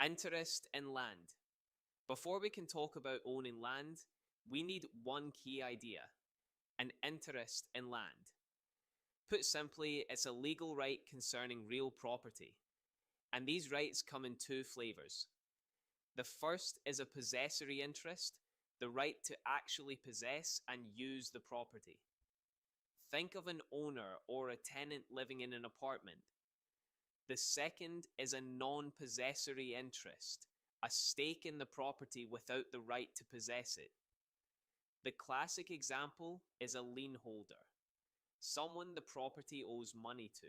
Interest in land. Before we can talk about owning land, we need one key idea: an interest in land. Put simply, it's a legal right concerning real property. And these rights come in two flavors. The first is a possessory interest, the right to actually possess and use the property. Think of an owner or a tenant living in an apartment. The second is a non possessory interest, a stake in the property without the right to possess it. The classic example is a lien holder, someone the property owes money to,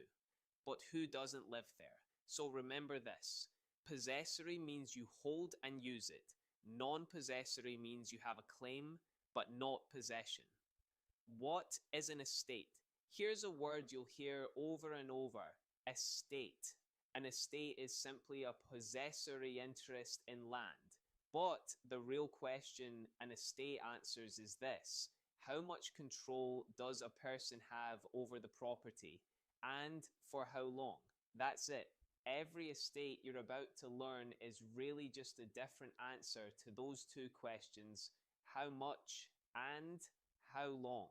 but who doesn't live there. So remember this: possessory means you hold and use it, non possessory means you have a claim but not possession. What is an estate? Here's a word you'll hear over and over: estate. An estate is simply a possessory interest in land. But the real question an estate answers is this: how much control does a person have over the property, and for how long? That's it. Every estate you're about to learn is really just a different answer to those two questions: how much and how long.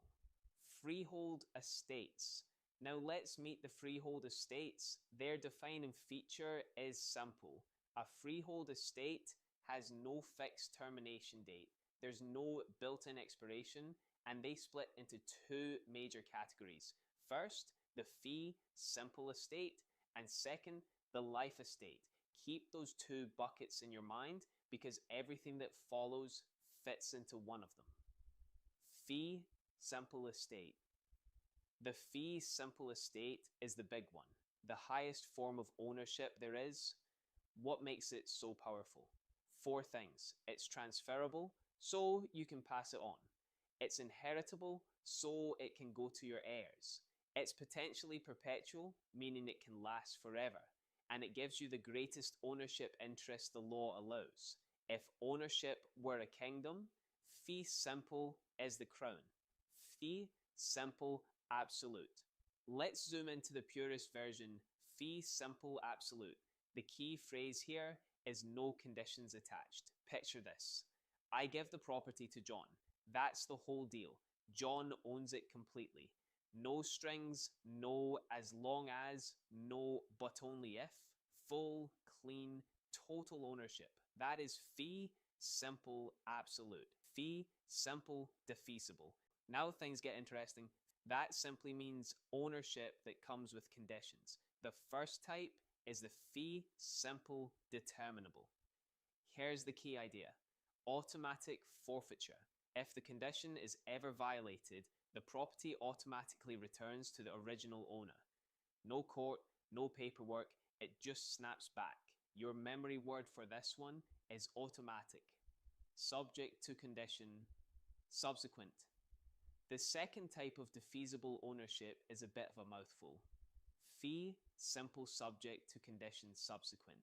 Freehold Estates. Now let's meet the Freehold Estates. Their defining feature is simple. A freehold estate has no fixed termination date. There's no built-in expiration, and they split into two major categories. First, the fee simple estate, and second, the life estate. Keep those two buckets in your mind because everything that follows fits into one of them. Fee simple estate. The fee simple estate is the big one, the highest form of ownership there is. What makes it so powerful? Four things. It's transferable, so you can pass it on. It's inheritable, so it can go to your heirs. It's potentially perpetual, meaning it can last forever. And it gives you the greatest ownership interest the law allows. If ownership were a kingdom, fee simple is the crown. Fee simple absolute. Let's zoom into the purest version: fee simple absolute. The key phrase here is no conditions attached. Picture this: I give the property to John. That's the whole deal. John owns it completely. No strings, no as long as, no but only if. Full, clean, total ownership. That is fee simple absolute. Fee simple defeasible. Now things get interesting. That simply means ownership that comes with conditions. The first type is the fee simple determinable. Here's the key idea: automatic forfeiture. If the condition is ever violated, the property automatically returns to the original owner. No court, no paperwork, it just snaps back. Your memory word for this one is automatic. Subject to condition, subsequent. The second type of defeasible ownership is a bit of a mouthful. Fee simple subject to condition subsequent.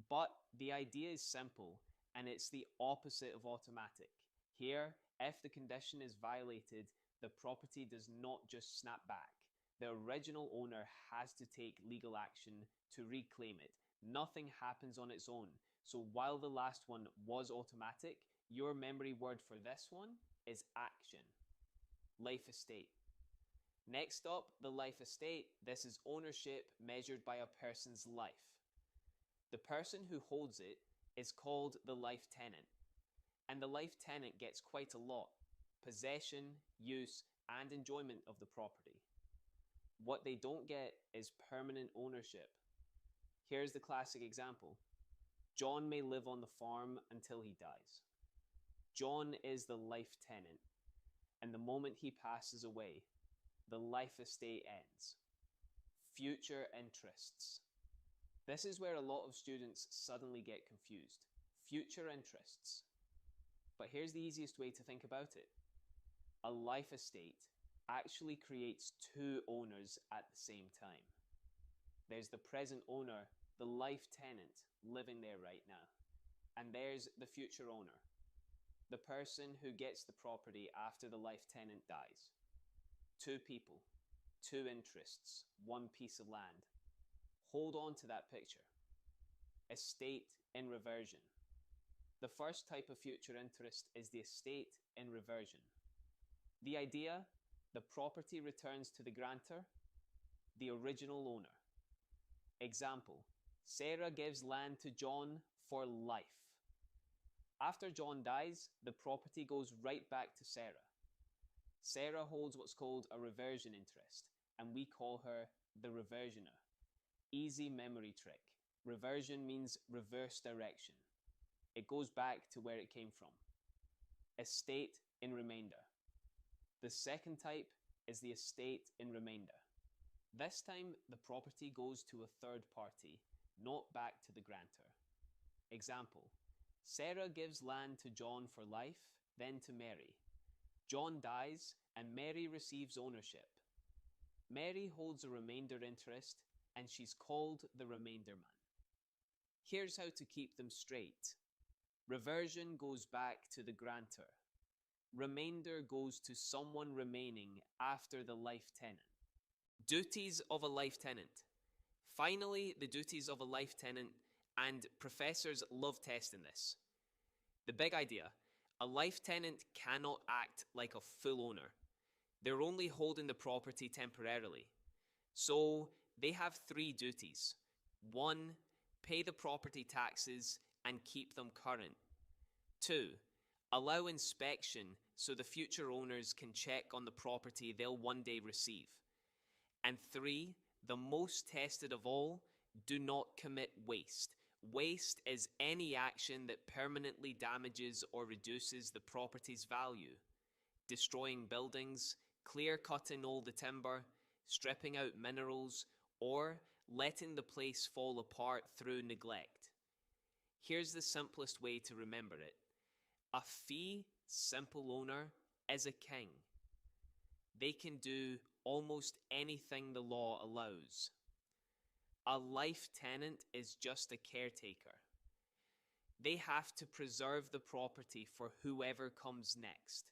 But the idea is simple, and it's the opposite of automatic. Here, if the condition is violated, the property does not just snap back. The original owner has to take legal action to reclaim it. Nothing happens on its own. So while the last one was automatic, your memory word for this one is action. Life estate. Next up, the life estate. This is ownership measured by a person's life. The person who holds it is called the life tenant. And the life tenant gets quite a lot: possession, use, and enjoyment of the property. What they don't get is permanent ownership. Here's the classic example: John may live on the farm until he dies. John is the life tenant, and the moment he passes away, the life estate ends. Future interests. This is where a lot of students suddenly get confused. Future interests. But here's the easiest way to think about it. A life estate actually creates two owners at the same time. There's the present owner, the life tenant, living there right now. And there's the future owner, the person who gets the property after the life tenant dies. Two people, two interests, one piece of land. Hold on to that picture. estate in reversion. The first type of future interest is the estate in reversion. The idea: the property returns to the grantor, the original owner. Example: Sarah gives land to John for life. After John dies, the property goes right back to Sarah. Sarah holds what's called a reversion interest, and we call her the reversioner. Easy memory trick. Reversion means reverse direction. It goes back to where it came from. Estate in remainder. The second type is the estate in remainder. This time, the property goes to a third party, not back to the grantor. Example: Sarah gives land to John for life, then to Mary. John dies, and Mary receives ownership. Mary holds a remainder interest, and she's called the remainder man. Here's how to keep them straight. Reversion goes back to the grantor. Remainder goes to someone remaining after the life tenant. Duties of a life tenant. Finally, the duties of a life tenant, and professors love testing this. The big idea: a life tenant cannot act like a full owner. They're only holding the property temporarily. So they have 3 duties. 1, pay the property taxes and keep them current. 2, allow inspection so the future owners can check on the property they'll one day receive. And 3, the most tested of all, do not commit waste. Waste is any action that permanently damages or reduces the property's value. Destroying buildings, clear-cutting all the timber, stripping out minerals, or letting the place fall apart through neglect. Here's the simplest way to remember it. A fee simple owner is a king. They can do almost anything the law allows. A life tenant is just a caretaker. They have to preserve the property for whoever comes next.